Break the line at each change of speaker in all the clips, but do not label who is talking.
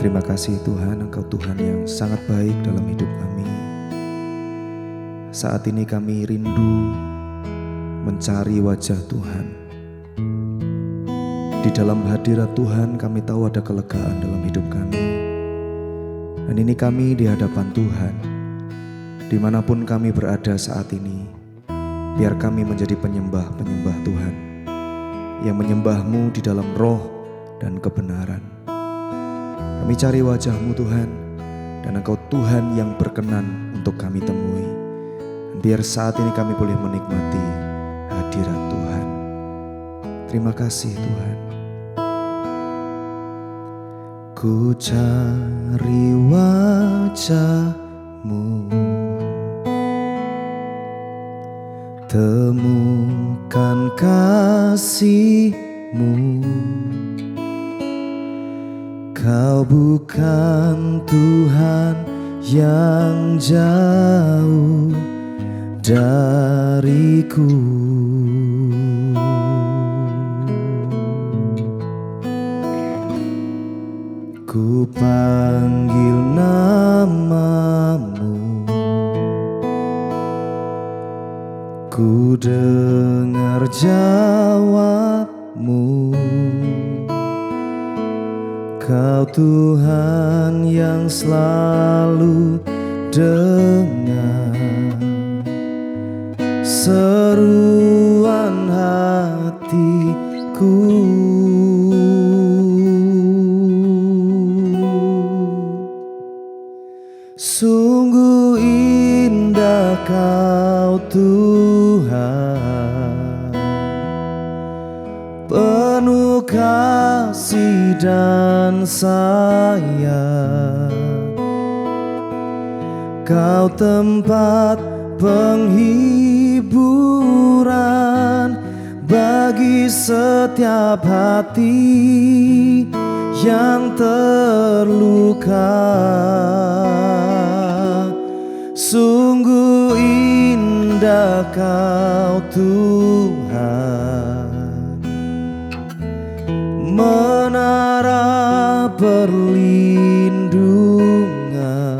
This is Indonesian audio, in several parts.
Terima kasih Tuhan, Engkau Tuhan yang sangat baik dalam hidup kami. Saat ini kami rindu mencari wajah Tuhan. Di dalam hadirat Tuhan kami tahu ada kelegaan dalam hidup kami. Dan ini kami di hadapan Tuhan. Dimanapun kami berada saat ini, biar kami menjadi penyembah-penyembah Tuhan yang menyembah-Mu di dalam roh dan kebenaran. Kami cari wajah-Mu Tuhan, dan Engkau Tuhan yang berkenan untuk kami temui. Dan biar saat ini kami boleh menikmati hadirat Tuhan. Terima kasih Tuhan. Ku cari wajah-Mu, temukan kasih-Mu. Kau bukan Tuhan yang jauh dariku. Ku panggil nama-Mu, ku dengar jawab-Mu. Kau Tuhan yang selalu dengar seruan hatiku. Sungguh indah Kau Tuhan, penuh kasih dan sayang. Kau tempat penghiburan bagi setiap hati yang terluka. Sungguh indah Kau Tuhan, menara perlindungan.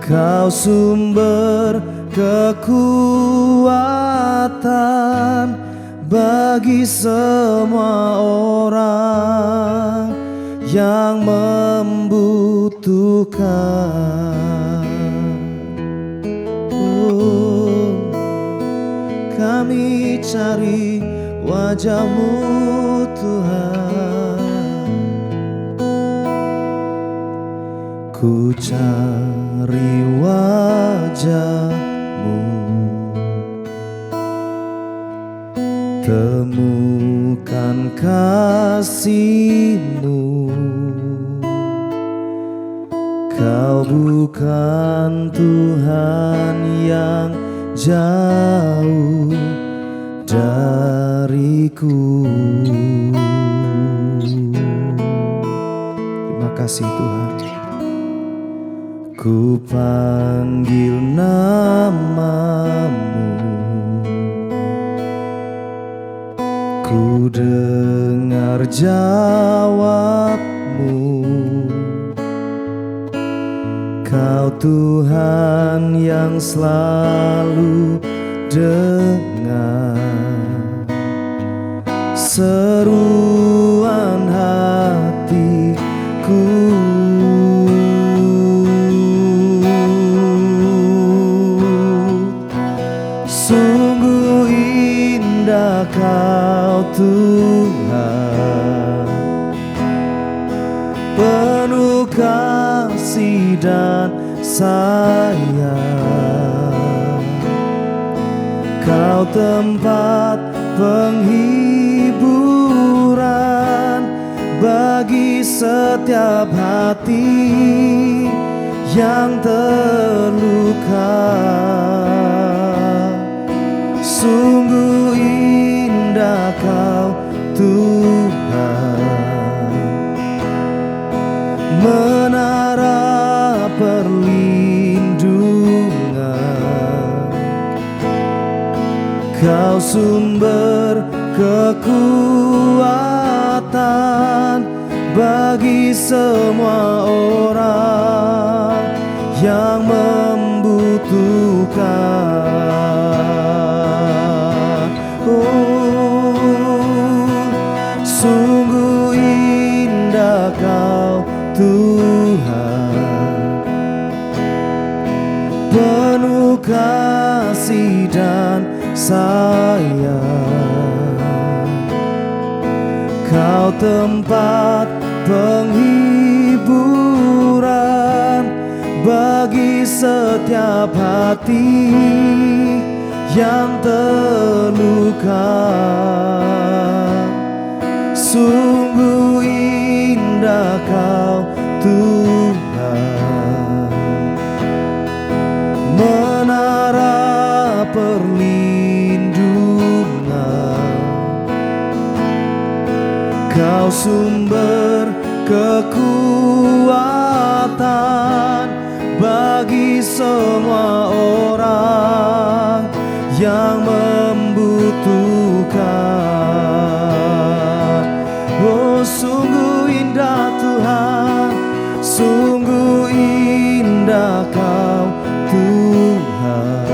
Kau sumber kekuatan bagi semua orang yang membutuhkan. Oh, kami cari wajah-Mu Tuhan. Ku cari wajah-Mu, temukan kasih-Mu. Kau bukan Tuhan yang jauh dariku. Terima kasih Tuhan. Ku panggil nama-Mu, ku dengar jawab-Mu. Kau Tuhan yang selalu dengar seruan hatiku. Sungguh indah Kau Tuhan, penuh kasih dan sayang. Kau tempat penghiburan bagi setiap hati yang terluka. Sungguh indah Kau Tuhan, menara perlindungan. Kau sumber kekuatan bagi semua orang yang membutuhkan. Sungguh indah Kau Tuhan, penuh kasih dan sayang. Kau tempat penghiburan bagi setiap hati yang terluka. Sungguh indah Kau Tuhan, menara perlindungan. Kau sumber kekuatan bagi semua orang yang membutuhkan. Oh, sungguh indah Tuhan, sungguh indah Kau Tuhan,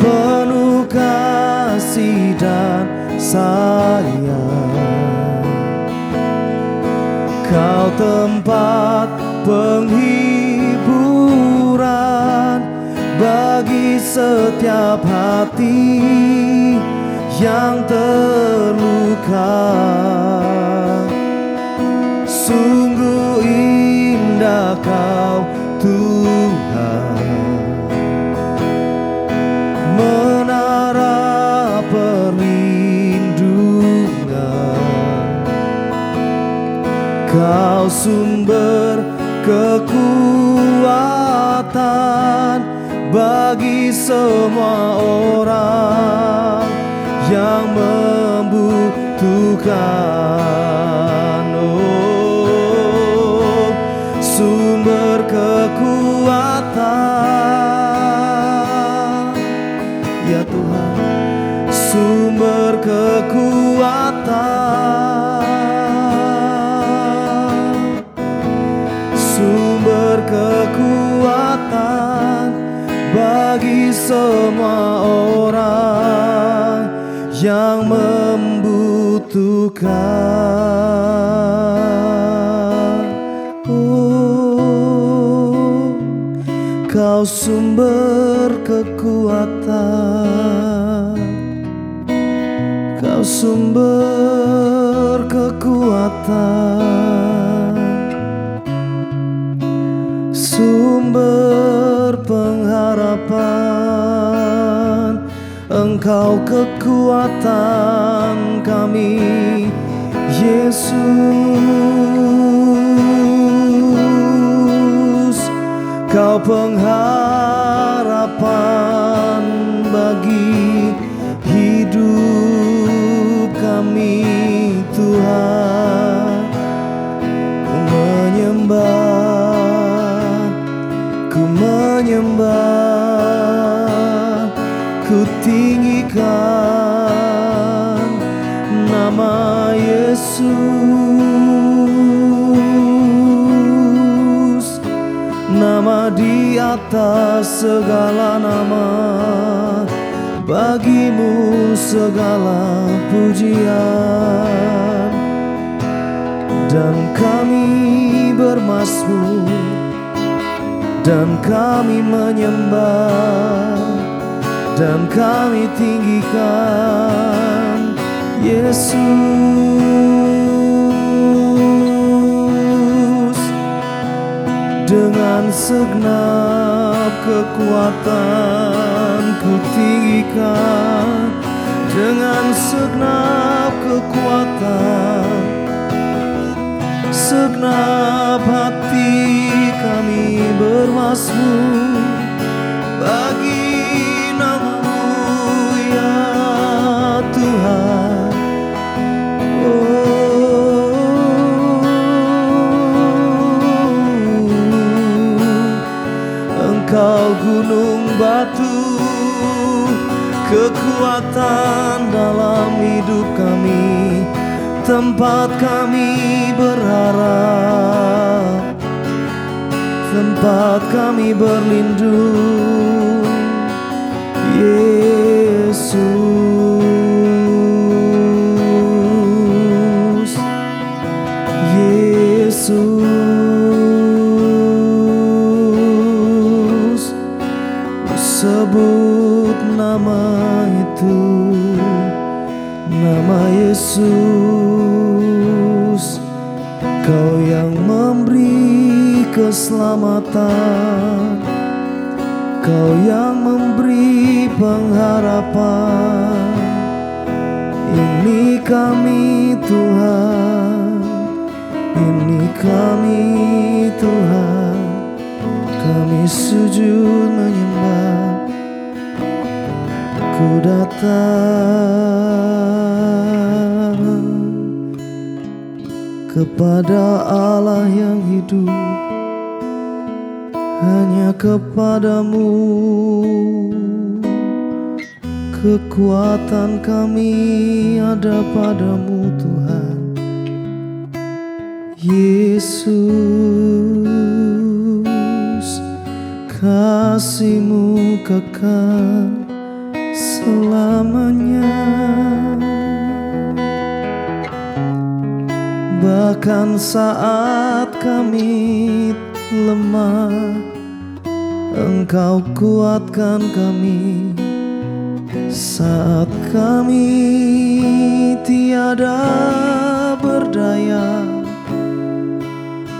penuh kasih dan sayang. Kau tempat penghiburan bagi setiap hati yang terluka. Sungguh indah Kau Tuhan, menara perlindungan. Kau sumber kekuatan bagi semua orang yang membutuhkan. Oh, sumber kekuatan, ya Tuhan, sumber kekuatan, sumber kekuatan bagi semua orang yang membutuhkan. Oh, Kau sumber kekuatan, Kau sumber kekuatan, sumber pengharapan. Engkau kekuatan kami, Yesus. Kau pengharapan bagi hidup kami, Tuhan. Ku menyembah, ku menyembah, ku tinggikan nama Yesus, nama di atas segala nama. Bagimu segala pujian, dan kami bermazmur, dan kami menyembah, dan kami tinggikan Yesus. Dengan segenap kekuatan ku tinggikan, dengan segenap kekuatan, segenap hati kami bermazmur bagi nama-Mu, ya Tuhan. Engkau gunung batu, kekuatan dalam hidup kami. tempat kami berharap, tempat kami berlindung, Yesus, Yesus. Sebut nama itu, nama Yesus. Kau yang memberi keselamatan, Kau yang memberi pengharapan. Ini kami Tuhan, ini kami Tuhan. Kami sujud menyembah, ku datang kepada Allah yang hidup, hanya kepadamu kekuatan kami ada padamu Tuhan. Yesus, kasih-Mu kekal selamanya. Bahkan saat kami lemah, Engkau kuatkan kami. Saat kami tiada berdaya,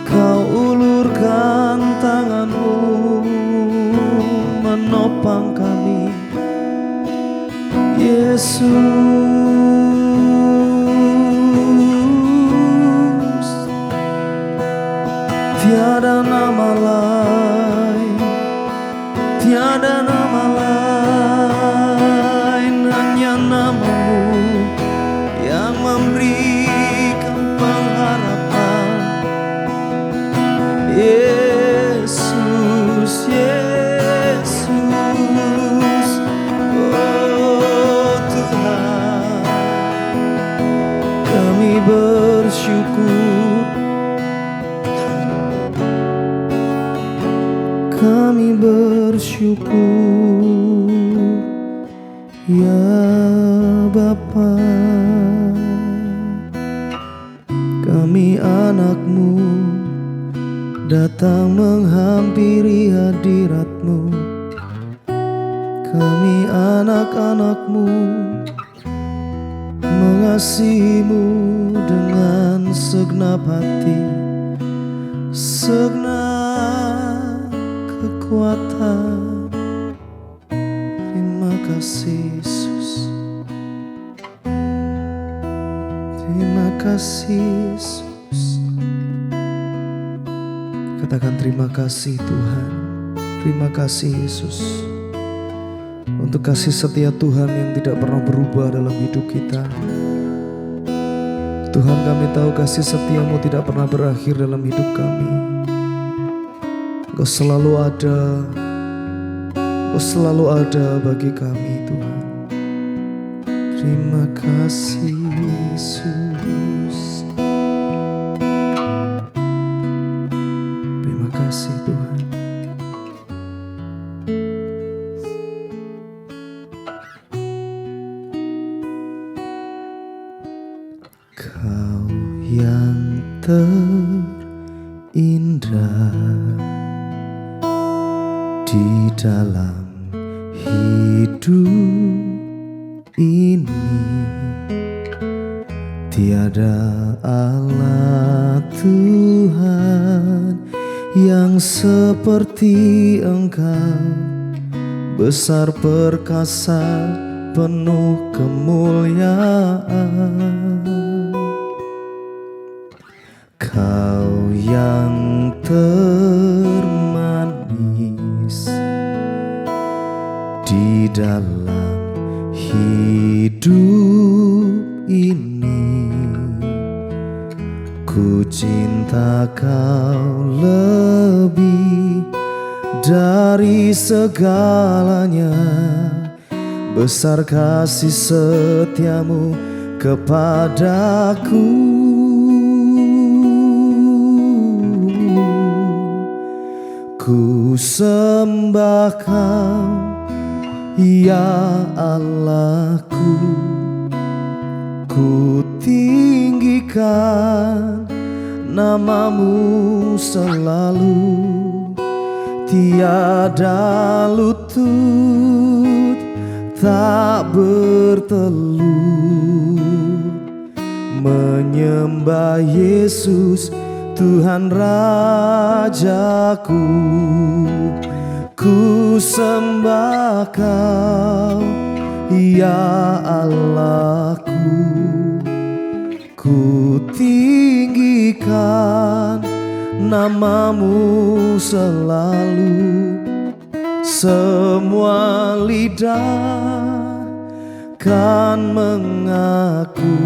Kau ulurkan tangan-Mu menopang kami. Yesus, tiada nama lain, tiada nama lain, hanya nama-Mu yang memberikan pengharapan. Yesus, Yesus, oh Tuhan, kami bersyukur, kami bersyukur, ya Bapa. Kami anak-Mu datang menghampiri hadirat-Mu. Kami anak-anak-Mu mengasihi-Mu dengan segenap hati, segenap kekuatan. Terima kasih Yesus, terima kasih Yesus. Katakan terima kasih Tuhan, terima kasih Yesus, untuk kasih setia Tuhan yang tidak pernah berubah dalam hidup kita. Tuhan, kami tahu kasih setia-Mu tidak pernah berakhir dalam hidup kami. Engkau selalu ada, Engkau selalu ada bagi kami Tuhan. Terima kasih Yesus, terima kasih Tuhan. Kau yang terindah di dalam hidup ini, tiada Allah Tuhan yang seperti Engkau, besar perkasa penuh kemuliaan. Kau yang termanis di dalam hidup ini, ku cinta Kau lebih dari segalanya. Besar kasih setia-Mu kepadaku. Ku sembah Kau, ya Allahku. Ku tinggikan namamu selalu, tiada lutut tak bertelut, menyembah Yesus Tuhan Rajaku. Ku sembah Kau, ya Allahku. Ku tinggikan namamu selalu, semua lidah kan mengaku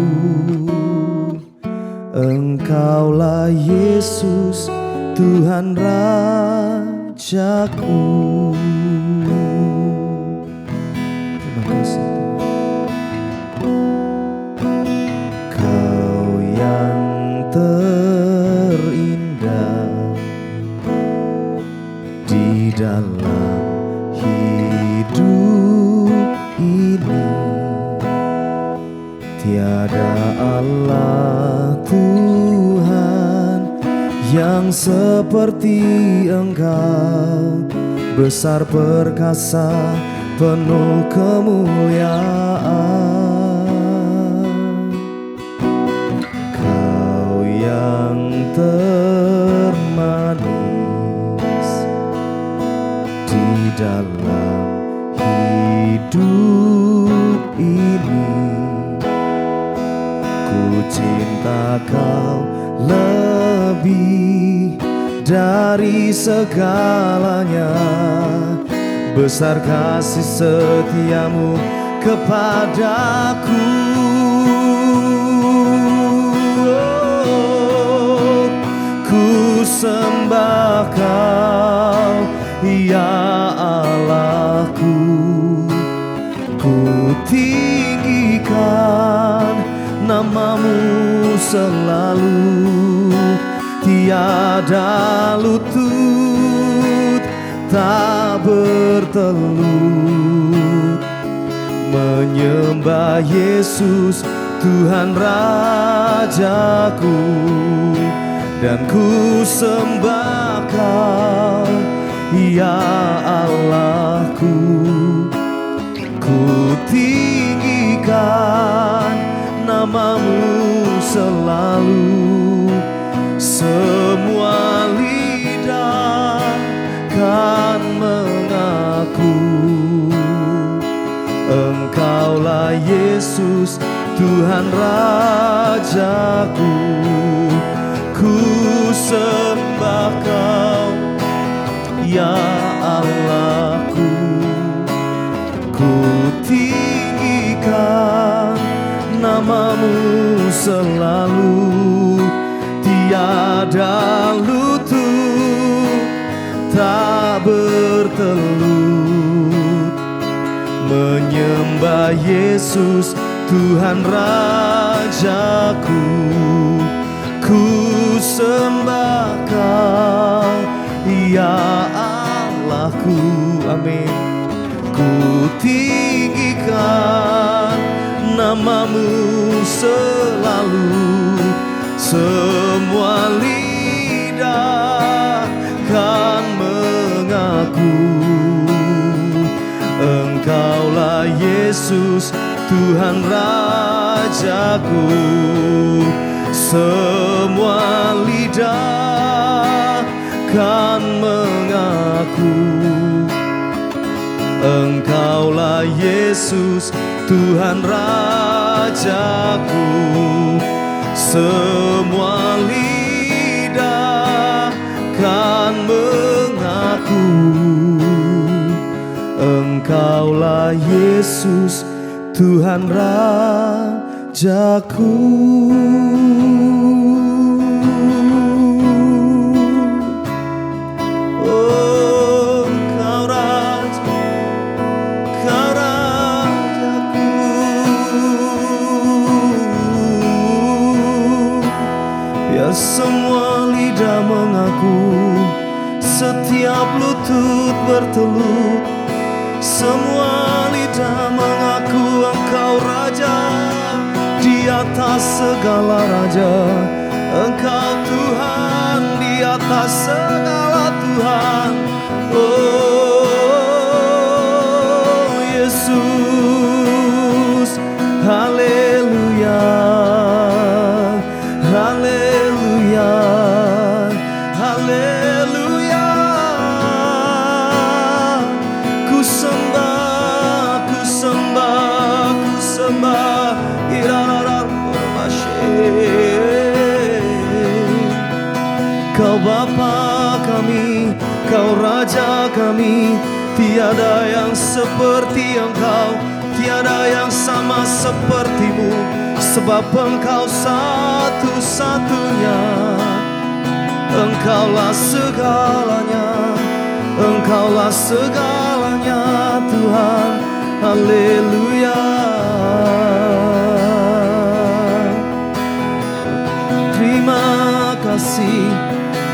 Engkaulah Yesus Tuhan Rajaku. Terima kasih Tuhan. Kau yang terindah di dalam hidup ini, tiada Allah Tuhan yang seperti Engkau, besar perkasa penuh kemuliaan. Kau yang termanis di dalam hidup ini, ku cinta Kau lebih dari segalanya, besar kasih setiamu kepadaku. Oh, ku sembah Kau, ya Allahku. Ku tinggikan namamu selalu, tiada lutut tak bertelut, menyembah Yesus Tuhan Rajaku. Dan ku sembah Kau, ya Allahku. Ku tinggikan namamu selalu, semua lidah kan mengaku Engkaulah Yesus Tuhan Rajaku. Ku sembah Kau, ya Allahku. Ku tinggikan namamu selalu, tiada lutut tak bertelut, menyembah Yesus Tuhan Rajaku. Ku sembah Kau, ya Allahku. Amin. Ku tinggikan namamu selalu, semua lidah kan mengaku Engkaulah Yesus Tuhan Rajaku. Semua lidah kan mengaku Engkaulah Yesus Tuhan Rajaku. Semua lidah kan mengaku Engkaulah Yesus Tuhan Rajaku. Semua lidah mengaku, setiap lutut bertelut, semua lidah mengaku Engkau Raja. Di atas segala raja, Engkau Tuhan, di atas segala Tuhan. Oh Yesus, haleluya, haleluya, haleluya. Ku sembah, ku sembah, ku sembah. Kau Bapa kami, Kau Raja kami, tiada yang seperti Engkau, tiada yang sama sepertimu, sebab Engkau satu-satunya. Engkaulah segalanya, Engkaulah segalanya Tuhan. Haleluya. Terima kasih,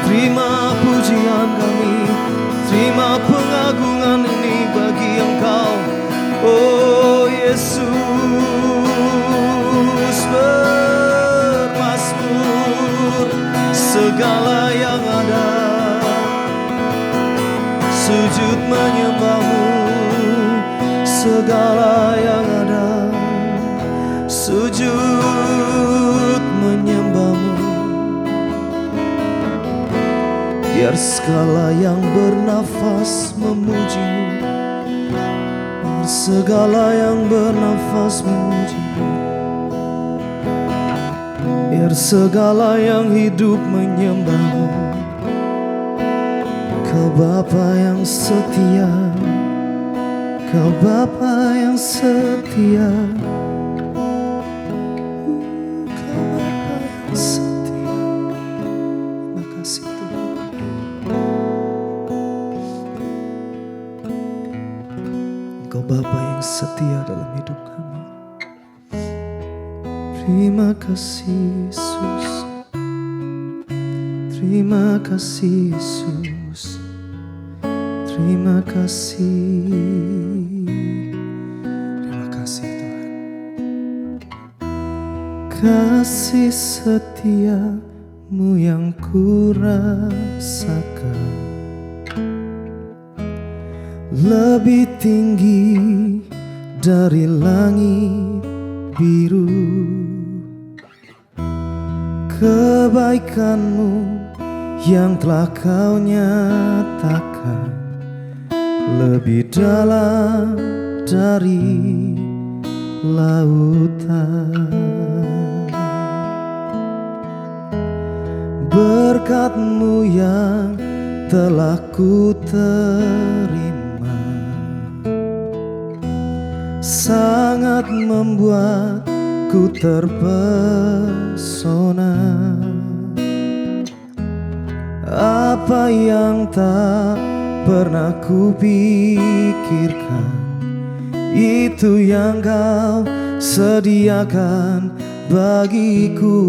terima pujian kami, terima pengagungan ini bagi Engkau. Oh Yesus, bermazmur segala yang ada, sujud menyembah-Mu. Segala yang ada, sujud menyembah-Mu. Biar segala yang bernafas memuji-Mu, biar segala yang bernafas memuji-Mu, biar segala yang hidup menyembah-Mu. Kau Bapa yang setia, Kau Bapa yang setia, Kau Bapa yang setia. Terima kasih Tuhan. Engkau Bapa yang setia dalam hidup kami. Terima kasih Yesus, terima kasih Yesus, terima kasih. Terima kasih Tuhan. Kasih setiamu yang kurasakan lebih tinggi dari langit biru. Kebaikan-Mu yang telah Kau nyatakan lebih dalam dari lautan. Berkat-Mu yang telah ku terima sangat membuatku terpesona. Apa yang tak pernah ku pikirkan, itu yang Kau sediakan bagiku.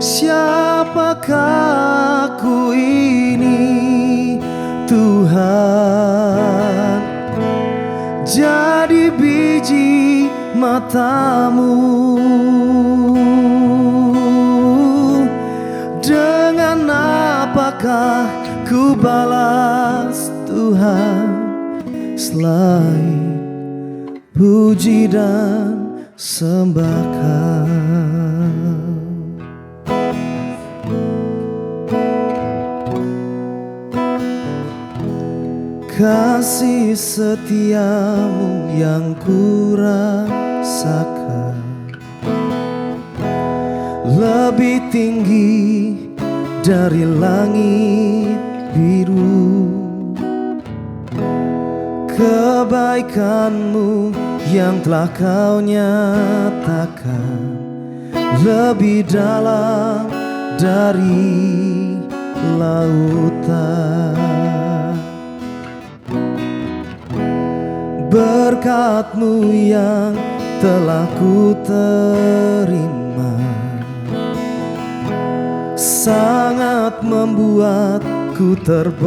Siapakah aku ini Tuhan, jadi biji mata-Mu. Dengan apakah ku balas Tuhan selain puji dan sembah Kau. Kasih setiamu yang kurasakan lebih tinggi dari langit biru. Kebaikan-Mu yang telah Kau nyatakan lebih dalam dari lautan. Berkat-Mu yang telah ku terima sangat membuatku terpesona.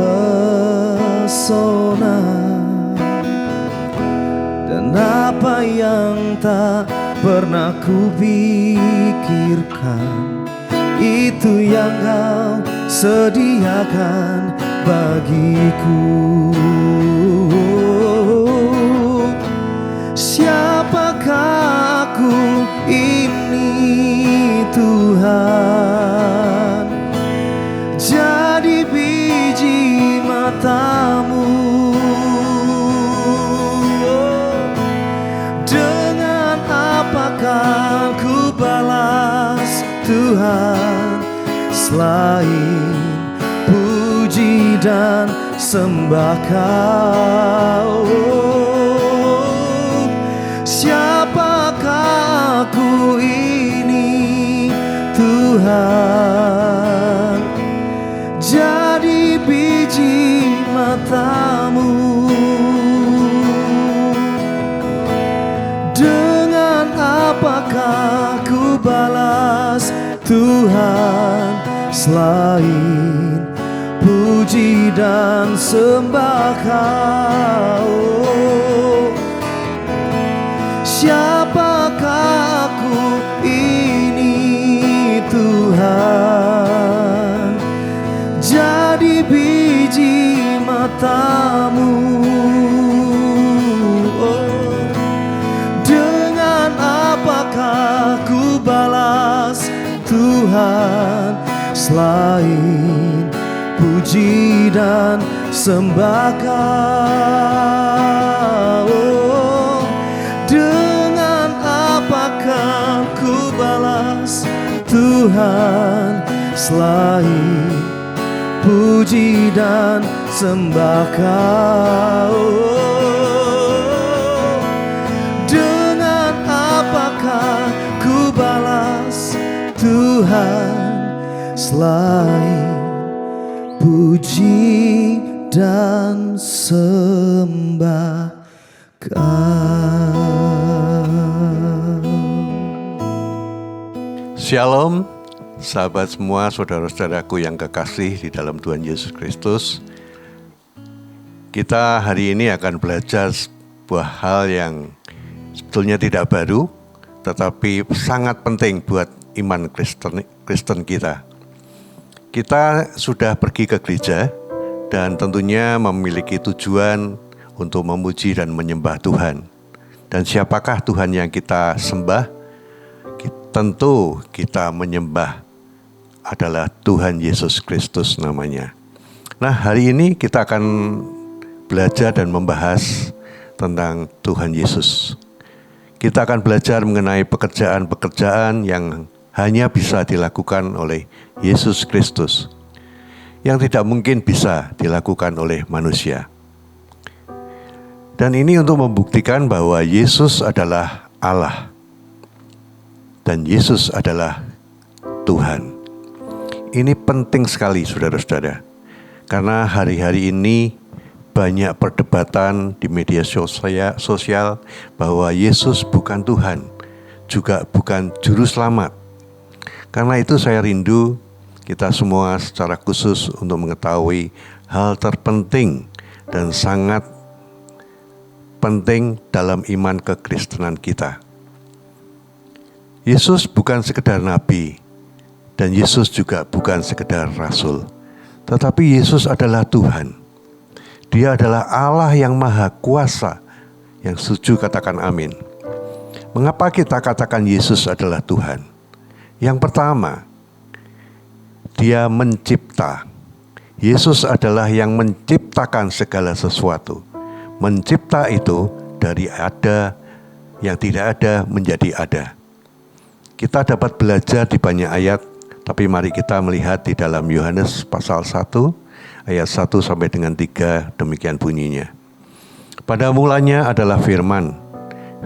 Dan apa yang tak pernah kupikirkan, itu yang Kau sediakan bagiku. Siapakah aku ini Tuhan? Jadi biji mata-Mu. Dengan apakah ku balas Tuhan, selain puji dan sembah Kau? Siapakah aku ini Tuhan? Jadi biji mata-Mu. Dengan apakah ku balas Tuhan, selain puji dan sembah Kau? Siapakah aku ini Tuhan? Jadi biji mata-Mu. Dengan apakah ku balas Tuhan, selain puji dan sembah Kau? Dengan apakah ku balas Tuhan, selain puji dan sembah Kau? Dengan apakah ku balas Tuhan, selain puji dan sembah Kau?
Shalom, sahabat semua, saudara-saudaraku yang kekasih di dalam Tuhan Yesus Kristus. Kita hari ini akan belajar sebuah hal yang sebetulnya tidak baru, tetapi sangat penting buat iman Kristen kita. Kita sudah pergi ke gereja dan tentunya memiliki tujuan untuk memuji dan menyembah Tuhan. Dan siapakah Tuhan yang kita sembah? Tentu kita menyembah adalah Tuhan Yesus Kristus namanya. Nah, hari ini kita akan belajar dan membahas tentang Tuhan Yesus. Kita akan belajar mengenai pekerjaan-pekerjaan yang hanya bisa dilakukan oleh Yesus Kristus, yang tidak mungkin bisa dilakukan oleh manusia. Dan ini untuk membuktikan bahwa Yesus adalah Allah dan Yesus adalah Tuhan. Ini penting sekali, saudara-saudara, karena hari-hari ini banyak perdebatan di media sosial bahwa Yesus bukan Tuhan, juga bukan Juru Selamat. Karena itu saya rindu kita semua secara khusus untuk mengetahui hal terpenting dan sangat penting dalam iman kekristenan kita. Yesus bukan sekedar nabi, dan Yesus juga bukan sekedar rasul, tetapi Yesus adalah Tuhan. Dia adalah Allah yang maha kuasa. Yang setuju katakan amin. Mengapa kita katakan Yesus adalah Tuhan? Yang pertama, Dia mencipta. Yesus adalah yang menciptakan segala sesuatu. Mencipta itu dari ada, yang tidak ada menjadi ada. Kita dapat belajar di banyak ayat, tapi mari kita melihat di dalam Yohanes pasal 1, ayat 1 sampai dengan 3, demikian bunyinya. Pada mulanya adalah firman.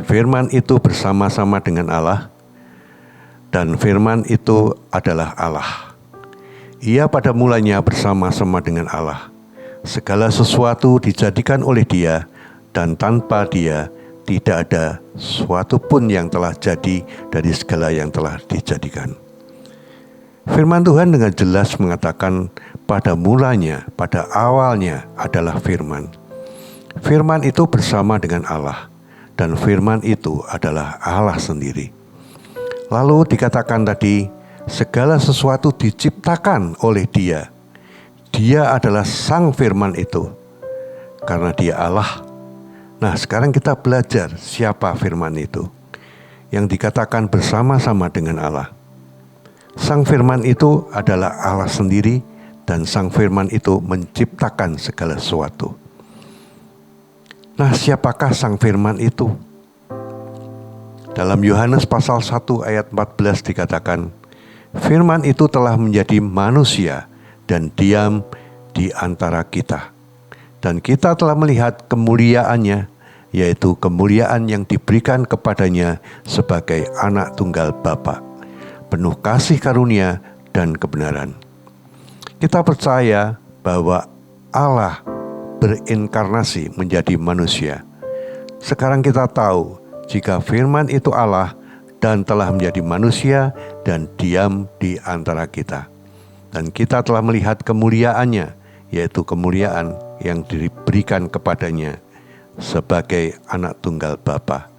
Firman itu bersama-sama dengan Allah, dan firman itu adalah Allah. Ia pada mulanya bersama-sama dengan Allah. Segala sesuatu dijadikan oleh Dia, dan tanpa Dia tidak ada sesuatu pun yang telah jadi dari segala yang telah dijadikan. Firman Tuhan dengan jelas mengatakan pada mulanya, pada awalnya adalah firman. Firman itu bersama dengan Allah, dan firman itu adalah Allah sendiri. Lalu dikatakan tadi, segala sesuatu diciptakan oleh Dia. Dia adalah sang firman itu, karena Dia Allah. Nah, sekarang kita belajar siapa firman itu, yang dikatakan bersama-sama dengan Allah. Sang firman itu adalah Allah sendiri, dan sang firman itu menciptakan segala sesuatu. Nah, siapakah sang firman itu? Dalam Yohanes pasal 1 ayat 14 dikatakan, firman itu telah menjadi manusia dan diam di antara kita. Dan kita telah melihat kemuliaannya, yaitu kemuliaan yang diberikan kepadanya sebagai anak tunggal Bapa, penuh kasih karunia dan kebenaran. Kita percaya bahwa Allah berinkarnasi menjadi manusia. Sekarang kita tahu jika firman itu Allah dan telah menjadi manusia dan diam di antara kita. Dan kita telah melihat kemuliaannya, yaitu kemuliaan yang diberikan kepadanya sebagai anak tunggal Bapa,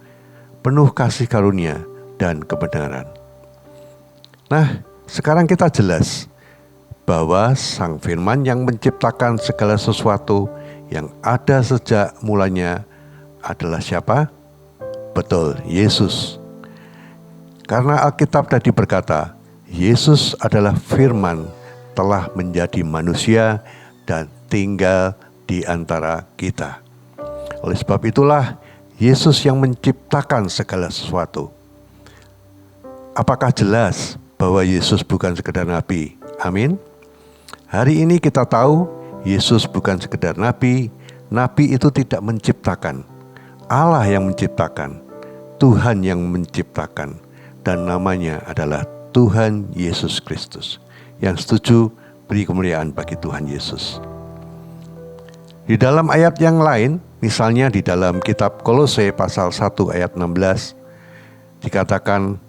penuh kasih karunia dan kebenaran. Nah, sekarang kita jelas bahwa sang firman yang menciptakan segala sesuatu yang ada sejak mulanya adalah siapa? Betul, Yesus. Karena Alkitab tadi berkata, Yesus adalah firman telah menjadi manusia dan tinggal di antara kita. Oleh sebab itulah Yesus yang menciptakan segala sesuatu. Apakah jelas bahwa Yesus bukan sekedar nabi? Amin. Hari ini kita tahu Yesus bukan sekedar nabi. Nabi itu tidak menciptakan. Allah yang menciptakan. Tuhan yang menciptakan. Dan namanya adalah Tuhan Yesus Kristus. Yang setuju, beri kemuliaan bagi Tuhan Yesus. Di dalam ayat yang lain, misalnya di dalam kitab Kolose pasal 1 ayat 16, dikatakan,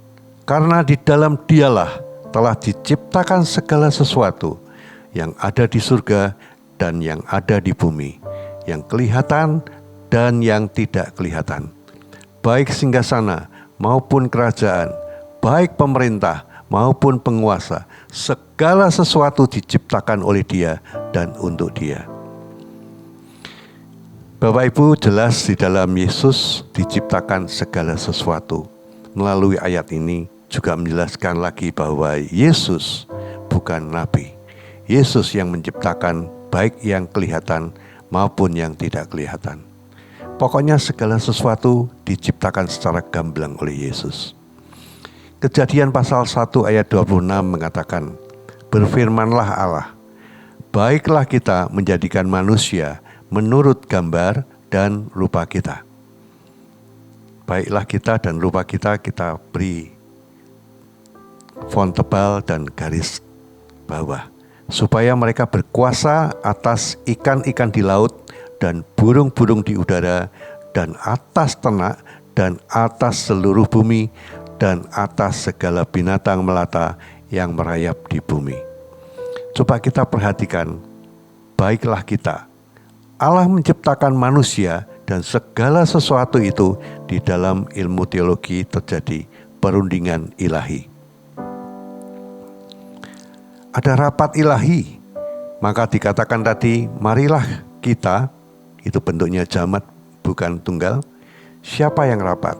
karena di dalam Dialah telah diciptakan segala sesuatu yang ada di surga dan yang ada di bumi, yang kelihatan dan yang tidak kelihatan, baik singgasana maupun kerajaan, baik pemerintah maupun penguasa, segala sesuatu diciptakan oleh Dia dan untuk Dia. Bapak Ibu, jelas di dalam Yesus diciptakan segala sesuatu. Melalui ayat ini juga menjelaskan lagi bahwa Yesus bukan nabi. Yesus yang menciptakan baik yang kelihatan maupun yang tidak kelihatan. Pokoknya segala sesuatu diciptakan secara gamblang oleh Yesus. Kejadian pasal 1 ayat 26 mengatakan, berfirmanlah Allah, baiklah kita menjadikan manusia menurut gambar dan rupa kita. Baiklah kita dan rupa kita beri font tebal dan garis bawah, supaya mereka berkuasa atas ikan-ikan di laut dan burung-burung di udara dan atas ternak dan atas seluruh bumi dan atas segala binatang melata yang merayap di bumi. Coba kita perhatikan, baiklah kita. Allah menciptakan manusia dan segala sesuatu itu di dalam ilmu teologi terjadi perundingan ilahi. Ada rapat ilahi, maka dikatakan tadi, marilah kita, itu bentuknya jamak bukan tunggal. Siapa yang rapat?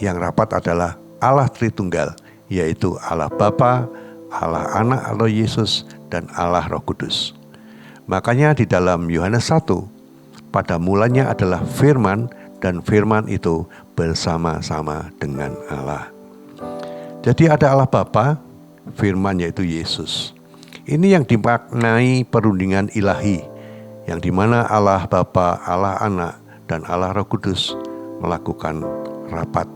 Yang rapat adalah Allah Tritunggal, yaitu Allah Bapa, Allah Anak atau Yesus, dan Allah Roh Kudus. Makanya di dalam Yohanes 1, pada mulanya adalah firman, dan firman itu bersama-sama dengan Allah. Jadi ada Allah Bapa, firman yaitu Yesus. Ini yang dimaknai perundingan ilahi, yang dimana Allah Bapa, Allah Anak, dan Allah Roh Kudus melakukan rapat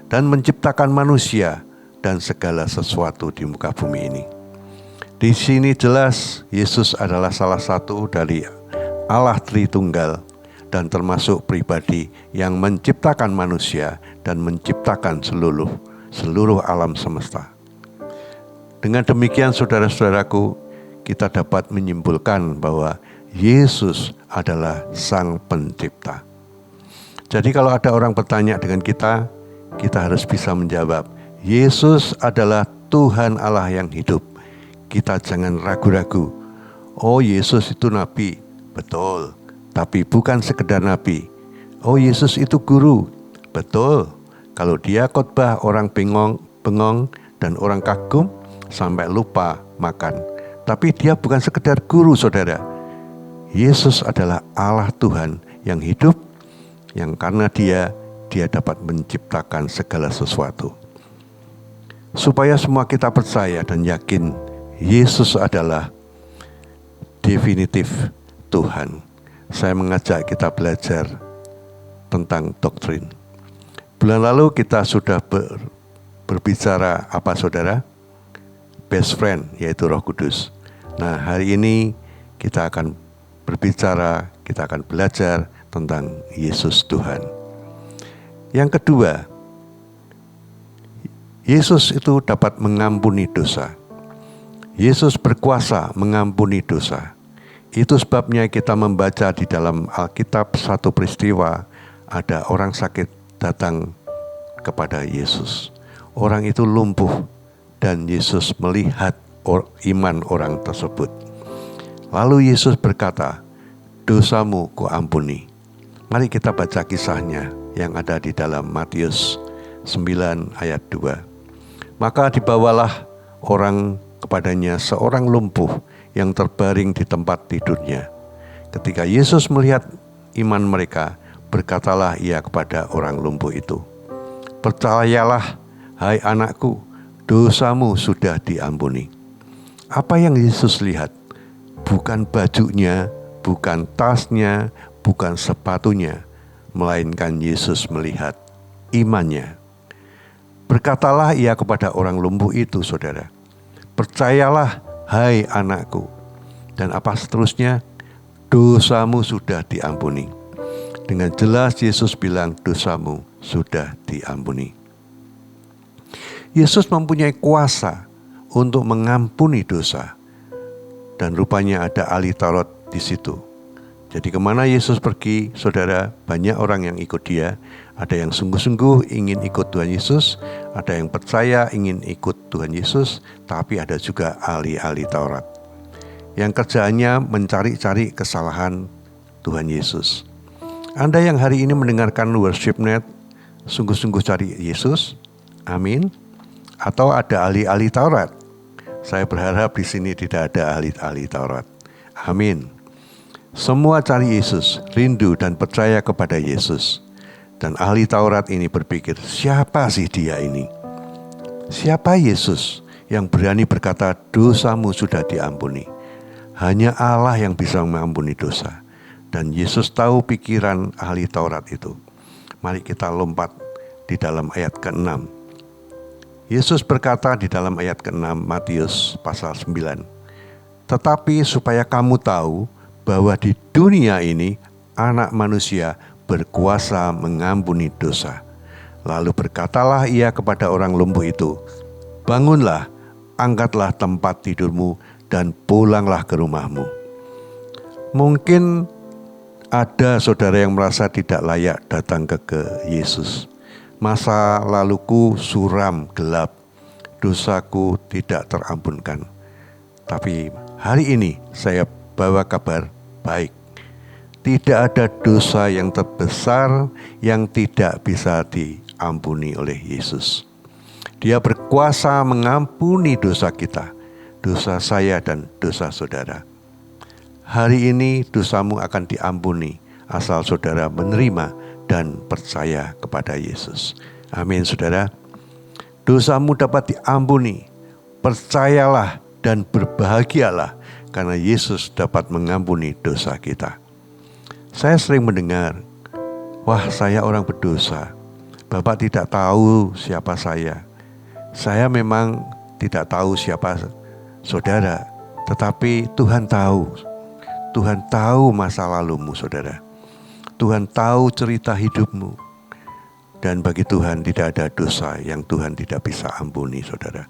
dan menciptakan manusia dan segala sesuatu di muka bumi ini. Di sini jelas Yesus adalah salah satu dari Allah Tritunggal dan termasuk pribadi yang menciptakan manusia dan menciptakan seluruh alam semesta. Dengan demikian saudara-saudaraku, kita dapat menyimpulkan bahwa Yesus adalah Sang Pencipta. Jadi kalau ada orang bertanya dengan kita harus bisa menjawab, Yesus adalah Tuhan Allah yang hidup. Kita jangan ragu-ragu. Oh, Yesus itu nabi, betul, tapi bukan sekedar nabi. Oh, Yesus itu guru, betul. Kalau dia khotbah orang bengong dan orang kagum sampai lupa makan. Tapi dia bukan sekedar guru, saudara. Yesus adalah Allah Tuhan yang hidup, yang karena dia dapat menciptakan segala sesuatu. Supaya semua kita percaya dan yakin Yesus adalah definitif Tuhan. Saya mengajak kita belajar tentang doktrin. Bulan lalu kita sudah berbicara apa, saudara? Best friend, yaitu Roh Kudus. Nah, hari ini kita akan berbicara, kita akan belajar tentang Yesus Tuhan. Yang kedua, Yesus itu dapat mengampuni dosa. Yesus berkuasa mengampuni dosa. Itu sebabnya kita membaca di dalam Alkitab satu peristiwa, ada orang sakit datang kepada Yesus. Orang itu lumpuh dan Yesus melihat iman orang tersebut. Lalu Yesus berkata, dosamu kuampuni. Mari kita baca kisahnya yang ada di dalam Matius 9 ayat 2. Maka dibawalah orang kepadanya seorang lumpuh yang terbaring di tempat tidurnya. Ketika Yesus melihat iman mereka, berkatalah ia kepada orang lumpuh itu, percayalah, hai anakku, dosamu sudah diampuni. Apa yang Yesus lihat? Bukan bajunya, bukan tasnya, bukan sepatunya, melainkan Yesus melihat imannya. Berkatalah ia kepada orang lumpuh itu, saudara, percayalah, hai anakku. Dan apa seterusnya? Dosamu sudah diampuni. Dengan jelas Yesus bilang, dosamu sudah diampuni. Yesus mempunyai kuasa untuk mengampuni dosa. Dan rupanya ada ahli Taurat di situ. Jadi kemana Yesus pergi, saudara, banyak orang yang ikut dia. Ada yang sungguh-sungguh ingin ikut Tuhan Yesus, ada yang percaya ingin ikut Tuhan Yesus, tapi ada juga ahli-ahli Taurat yang kerjaannya mencari-cari kesalahan Tuhan Yesus. Anda yang hari ini mendengarkan Worship Net, sungguh-sungguh cari Yesus, amin. Atau ada ahli-ahli Taurat. Saya berharap di sini tidak ada ahli-ahli Taurat, amin. Semua cari Yesus, rindu dan percaya kepada Yesus. Dan ahli Taurat ini berpikir, siapa sih dia ini? Siapa Yesus yang berani berkata dosamu sudah diampuni? Hanya Allah yang bisa mengampuni dosa. Dan Yesus tahu pikiran ahli Taurat itu. Mari kita lompat di dalam ayat ke-6. Yesus berkata di dalam ayat ke-6 Matius pasal 9. Tetapi supaya kamu tahu bahwa di dunia ini anak manusia berkuasa mengampuni dosa. Lalu berkatalah ia kepada orang lumpuh itu, bangunlah, angkatlah tempat tidurmu dan pulanglah ke rumahmu. Mungkin ada saudara yang merasa tidak layak datang ke Yesus. Masa laluku suram, gelap, dosaku tidak terampunkan. Tapi hari ini saya bawa kabar baik. Tidak ada dosa yang terbesar yang tidak bisa diampuni oleh Yesus. Dia berkuasa mengampuni dosa kita, dosa saya dan dosa saudara. Hari ini dosamu akan diampuni asal saudara menerima dan percaya kepada Yesus. Amin, saudara. Dosamu dapat diampuni. Percayalah dan berbahagialah karena Yesus dapat mengampuni dosa kita. Saya sering mendengar, wah, saya orang berdosa. Bapak tidak tahu siapa saya. Saya memang tidak tahu siapa saudara, tetapi Tuhan tahu. Tuhan tahu masa lalumu, saudara. Tuhan tahu cerita hidupmu. Dan bagi Tuhan tidak ada dosa yang Tuhan tidak bisa ampuni, saudara.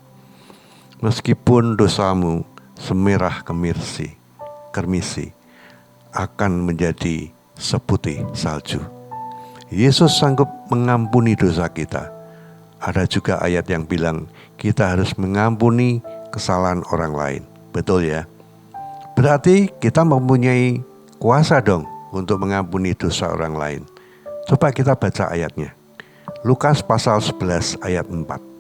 Meskipun dosamu semerah kermisi akan menjadi seputih salju. Yesus sanggup mengampuni dosa kita. Ada juga ayat yang bilang kita harus mengampuni kesalahan orang lain. Betul ya? Berarti kita mempunyai kuasa dong untuk mengampuni dosa orang lain. Coba kita baca ayatnya. Lukas pasal 11 ayat 4.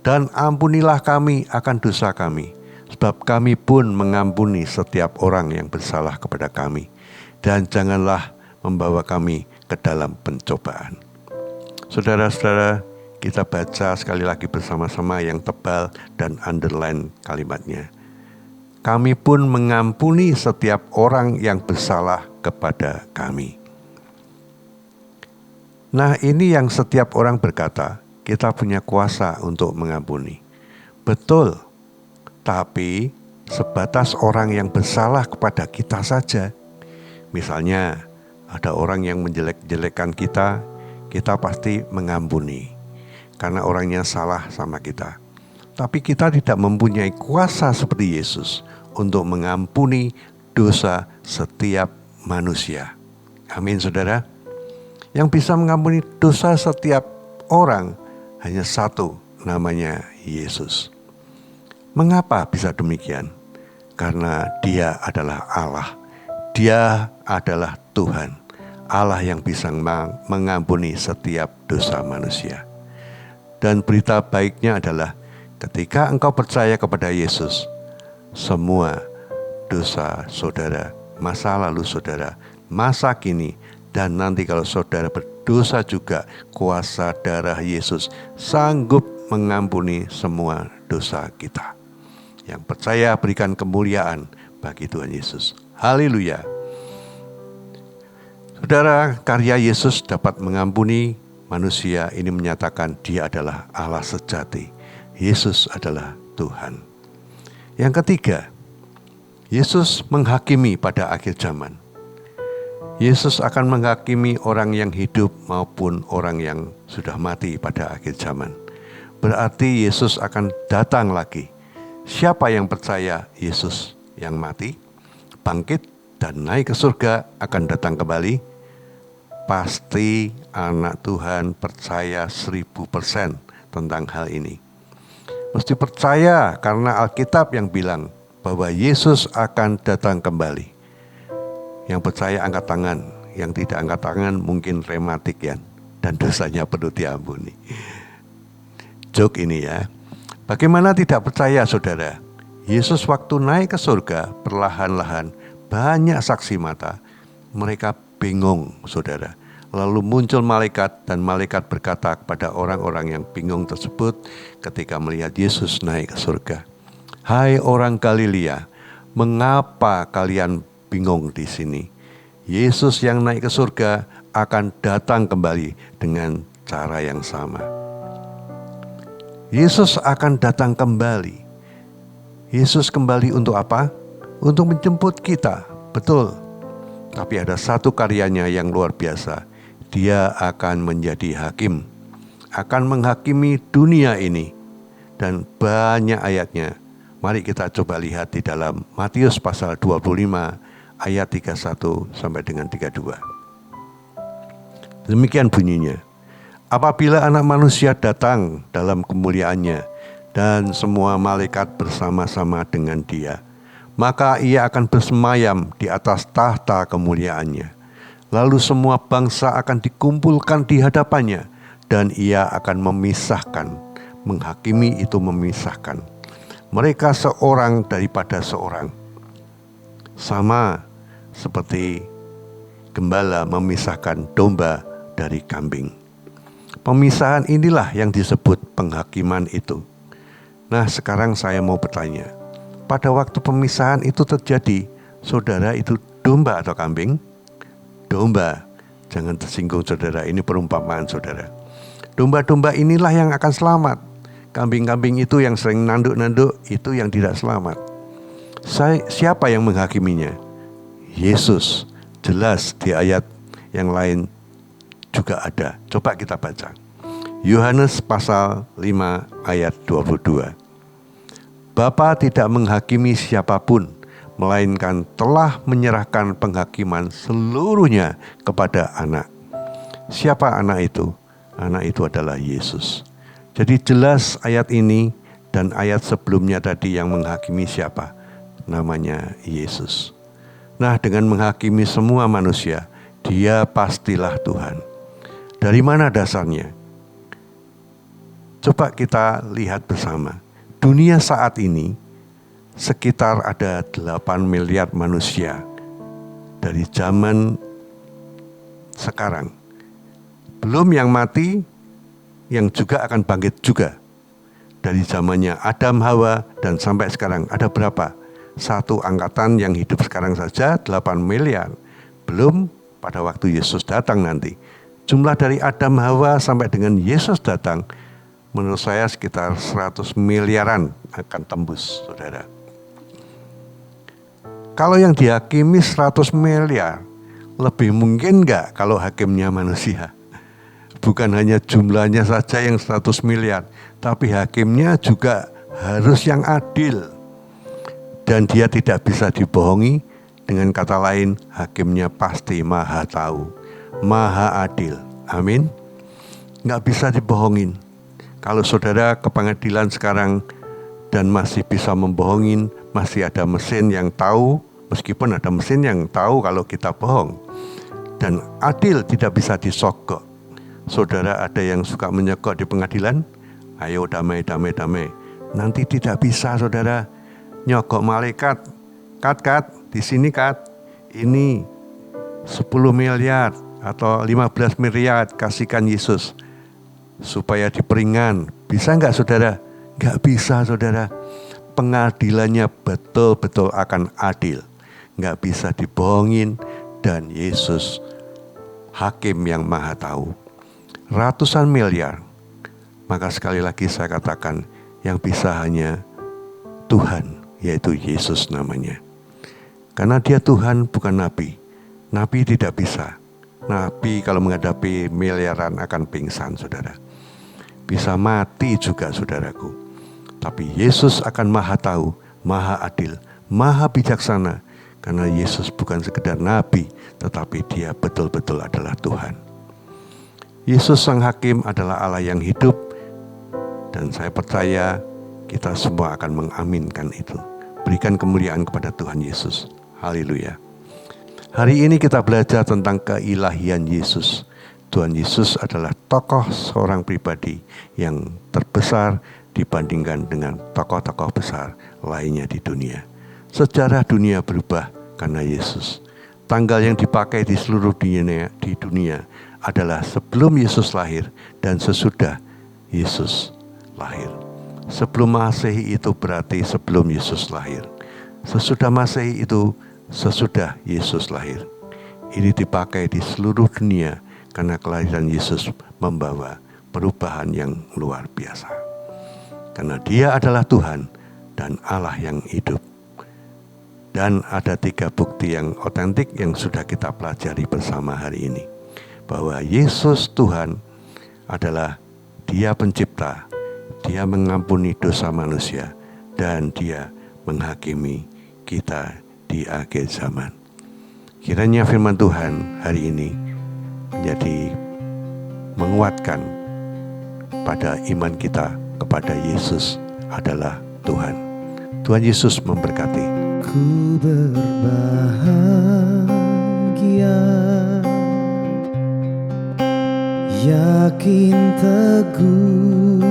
Dan ampunilah kami akan dosa kami, sebab kami pun mengampuni setiap orang yang bersalah kepada kami. Dan janganlah membawa kami ke dalam pencobaan. Saudara-saudara, kita baca sekali lagi bersama-sama yang tebal dan underline kalimatnya. Kami pun mengampuni setiap orang yang bersalah kepada kami. Nah, ini yang setiap orang berkata, kita punya kuasa untuk mengampuni. Betul, tapi sebatas orang yang bersalah kepada kita saja. Misalnya, ada orang yang menjelek-jelekan kita pasti mengampuni. Karena orangnya salah sama kita. Tapi kita tidak mempunyai kuasa seperti Yesus untuk mengampuni dosa setiap manusia. Amin, saudara. Yang bisa mengampuni dosa setiap orang hanya satu, namanya Yesus. Mengapa bisa demikian? Karena Dia adalah Allah. Dia adalah Tuhan. Allah yang bisa mengampuni setiap dosa manusia. Dan berita baiknya adalah ketika engkau percaya kepada Yesus, semua dosa saudara, masa lalu saudara, masa kini, dan nanti kalau saudara berdosa juga, kuasa darah Yesus sanggup mengampuni semua dosa kita. Yang percaya berikan kemuliaan bagi Tuhan Yesus. Haleluya. Saudara, karya Yesus dapat mengampuni manusia. Ini menyatakan Dia adalah Allah sejati. Yesus adalah Tuhan. Yang ketiga, Yesus menghakimi pada akhir zaman. Yesus akan menghakimi orang yang hidup maupun orang yang sudah mati pada akhir zaman. Berarti Yesus akan datang lagi. Siapa yang percaya Yesus yang mati, bangkit dan naik ke surga akan datang kembali? Pasti anak Tuhan percaya 1000% tentang hal ini. Mesti percaya karena Alkitab yang bilang bahwa Yesus akan datang kembali. Yang percaya angkat tangan, yang tidak angkat tangan mungkin rematik ya, dan dosanya perlu diampuni. Joke ini ya. Bagaimana tidak percaya saudara? Yesus waktu naik ke surga perlahan-lahan banyak saksi mata. Mereka bingung saudara. Lalu muncul malaikat dan malaikat berkata kepada orang-orang yang bingung tersebut ketika melihat Yesus naik ke surga. Hai orang Galilea, mengapa kalian bingung di sini? Yesus yang naik ke surga akan datang kembali dengan cara yang sama. Yesus akan datang kembali. Yesus kembali untuk apa? Untuk menjemput kita, betul. Tapi ada satu karyanya yang luar biasa. Dia akan menjadi hakim, akan menghakimi dunia ini. Dan banyak ayatnya. Mari kita coba lihat di dalam Matius pasal 25 ayat 31 sampai dengan 32. Demikian bunyinya. Apabila anak manusia datang dalam kemuliaannya dan semua malaikat bersama-sama dengan dia, maka ia akan bersemayam di atas tahta kemuliaannya. Lalu semua bangsa akan dikumpulkan di hadapannya dan ia akan memisahkan, menghakimi itu memisahkan mereka seorang daripada seorang. Sama seperti gembala memisahkan domba dari kambing. Pemisahan inilah yang disebut penghakiman itu. Nah, sekarang saya mau bertanya. Pada waktu pemisahan itu terjadi, saudara itu domba atau kambing? Domba. Jangan tersinggung saudara, ini perumpamaan saudara. Domba-domba inilah yang akan selamat. Kambing-kambing itu yang sering nanduk-nanduk, itu yang tidak selamat. Siapa yang menghakiminya? Yesus. Jelas di ayat yang lain juga ada. Coba kita baca. Yohanes pasal 5 ayat 22. Bapa tidak menghakimi siapapun, melainkan telah menyerahkan penghakiman seluruhnya kepada anak. Siapa anak itu? Anak itu adalah Yesus. Jadi jelas ayat ini dan ayat sebelumnya tadi yang menghakimi siapa? Namanya Yesus. Nah, dengan menghakimi semua manusia, Dia pastilah Tuhan. Dari mana dasarnya? Coba kita lihat bersama. Dunia saat ini sekitar ada 8 miliar manusia dari zaman sekarang. Belum yang mati, yang juga akan bangkit juga. Dari zamannya Adam, Hawa, dan sampai sekarang ada berapa? Satu angkatan yang hidup sekarang saja 8 miliar. Belum pada waktu Yesus datang nanti. Jumlah dari Adam, Hawa sampai dengan Yesus datang, menurut saya sekitar 100 miliaran akan tembus, saudara. Kalau yang dihakimi 100 miliar, lebih mungkin enggak kalau hakimnya manusia? Bukan hanya jumlahnya saja yang 100 miliar, tapi hakimnya juga harus yang adil. Dan dia tidak bisa dibohongi, dengan kata lain, hakimnya pasti maha tahu, maha adil. Amin. Nggak bisa dibohongin. Kalau saudara ke pengadilan sekarang dan masih bisa membohongin, masih ada mesin yang tahu, meskipun ada mesin yang tahu kalau kita bohong. Dan adil tidak bisa disogok. Saudara ada yang suka menyogok di pengadilan, ayo damai. Nanti tidak bisa saudara nyogok malaikat. Kat, di sini kat, ini 10 miliar atau 15 miliar kasihkan Yesus supaya diperingan. Bisa enggak saudara? Enggak bisa saudara. Pengadilannya betul-betul akan adil. Enggak bisa dibohongin, dan Yesus hakim yang maha tahu. Ratusan miliar. Maka sekali lagi saya katakan, yang bisa hanya Tuhan, yaitu Yesus namanya. Karena Dia Tuhan, bukan nabi. Nabi tidak bisa. Nabi kalau menghadapi miliaran akan pingsan, saudara. Bisa mati juga, saudaraku. Tapi Yesus akan maha tahu, maha adil, maha bijaksana. Karena Yesus bukan sekedar nabi, tetapi Dia betul-betul adalah Tuhan. Yesus Sang Hakim adalah Allah yang hidup, dan saya percaya kita semua akan mengaminkan itu. Berikan kemuliaan kepada Tuhan Yesus. Haleluya. Hari ini kita belajar tentang keilahian Yesus. Tuhan Yesus adalah tokoh seorang pribadi yang terbesar dibandingkan dengan tokoh-tokoh besar lainnya di dunia. Sejarah dunia berubah karena Yesus. Tanggal yang dipakai di seluruh dunia adalah sebelum Yesus lahir dan sesudah Yesus lahir. Sebelum Masehi itu berarti sebelum Yesus lahir. Sesudah Masehi itu sesudah Yesus lahir. Ini dipakai di seluruh dunia karena kelahiran Yesus membawa perubahan yang luar biasa. Karena Dia adalah Tuhan dan Allah yang hidup. Dan ada 3 bukti yang otentik yang sudah kita pelajari bersama hari ini. Bahwa Yesus Tuhan adalah Dia pencipta, Dia mengampuni dosa manusia, dan Dia menghakimi kita di akhir zaman. Kiranya firman Tuhan hari ini menjadi menguatkan pada iman kita kepada Yesus adalah Tuhan. Tuhan Yesus memberkati.
Ku berbahagia, yakin teguh,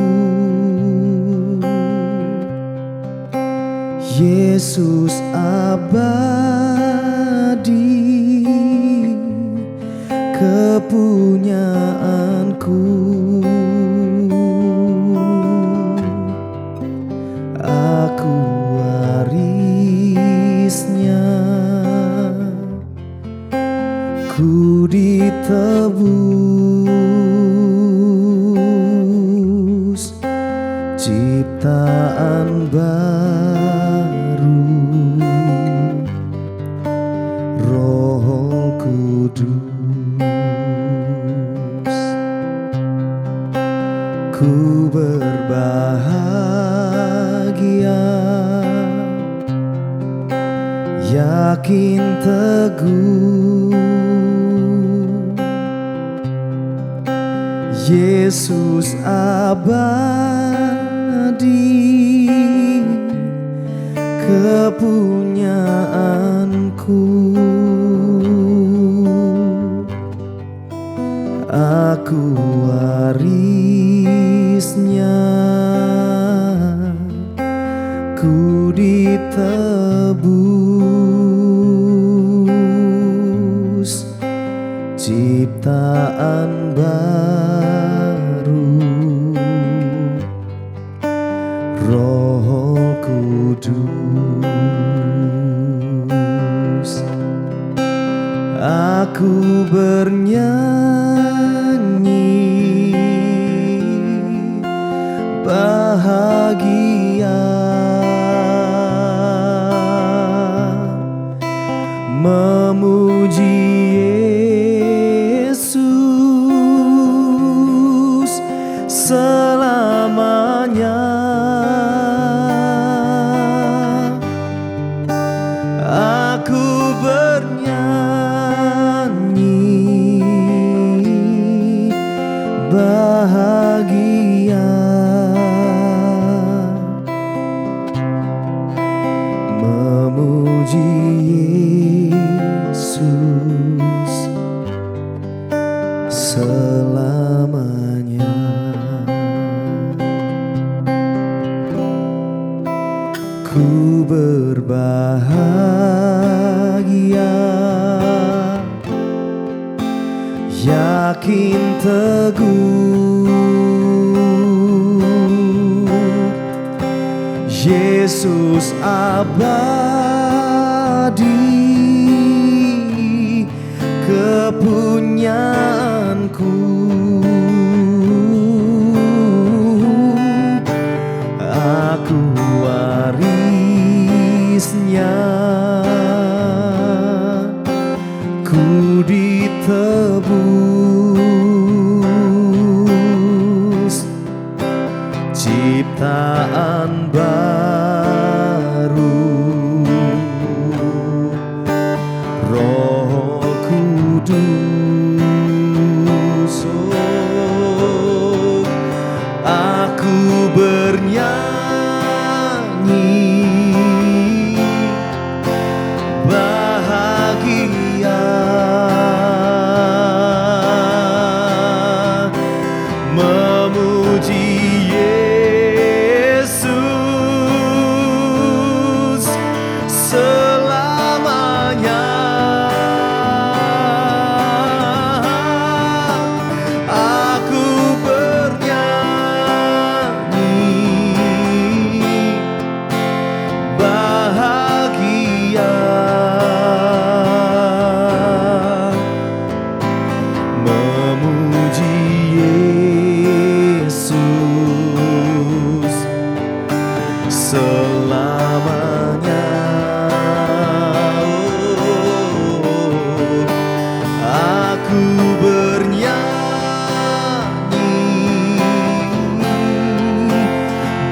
Yesus abadi, kepunyaanku. Aku warisnya, ku ditebus, ciptaan baru, Roh Kudus. Ku berbahagia, teguh. Yesus abadi, kepunyaanku. Aku warisnya, ku ditebus, ciptaan baru, Roh Kudus. Aku bernyanyi bahagia, memuji Yesus selamanya. Aku bernyanyi bahagia, memuji Yesus selamanya. Ku berbahagia, yakin teguh, Yesus abadi, kepunyaanku. Aku warisnya, ku ditebus, ciptaan baru, Roh Kudus. Oh, aku bernyanyi bahagia, memuji Yesus selamanya. Aku bernyanyi bahagia, memuji Yesus selamanya. Oh, aku bernyanyi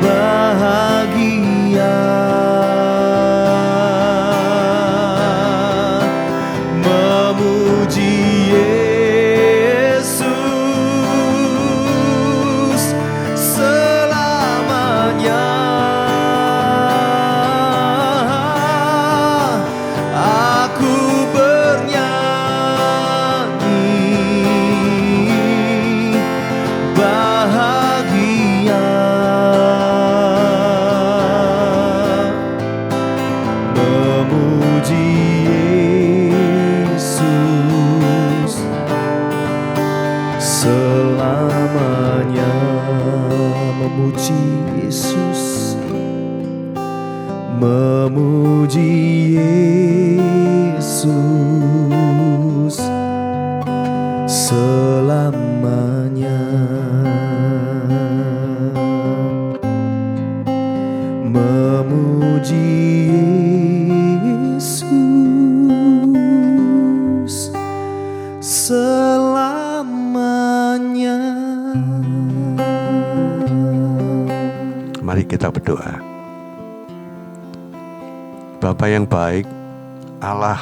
bahagia, memuji Yesus selamanya. Aku bernyanyi bahagia, memuji Yesus selamanya. Memuji Yesus, memuji Yesus selamanya. Memuji Yesus selamanya.
Mari kita berdoa. Bapa yang baik, Allah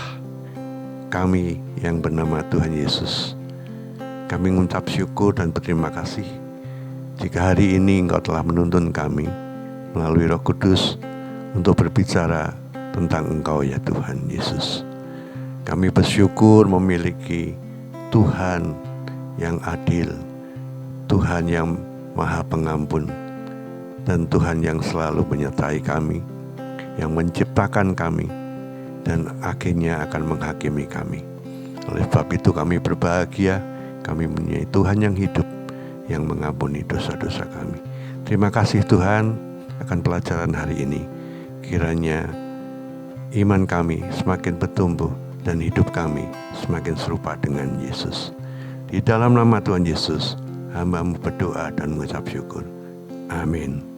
kami yang bernama Tuhan Yesus. Kami mengucap syukur dan berterima kasih jika hari ini Engkau telah menuntun kami melalui Roh Kudus untuk berbicara tentang Engkau ya Tuhan Yesus. Kami bersyukur memiliki Tuhan yang adil, Tuhan yang Maha Pengampun, dan Tuhan yang selalu menyertai kami, yang menciptakan kami, dan akhirnya akan menghakimi kami. Oleh sebab itu kami berbahagia, kami mempunyai Tuhan yang hidup, yang mengampuni dosa-dosa kami. Terima kasih Tuhan akan pelajaran hari ini. Kiranya iman kami semakin bertumbuh dan hidup kami semakin serupa dengan Yesus. Di dalam nama Tuhan Yesus, hamba-Mu berdoa dan mengucap syukur. Amin.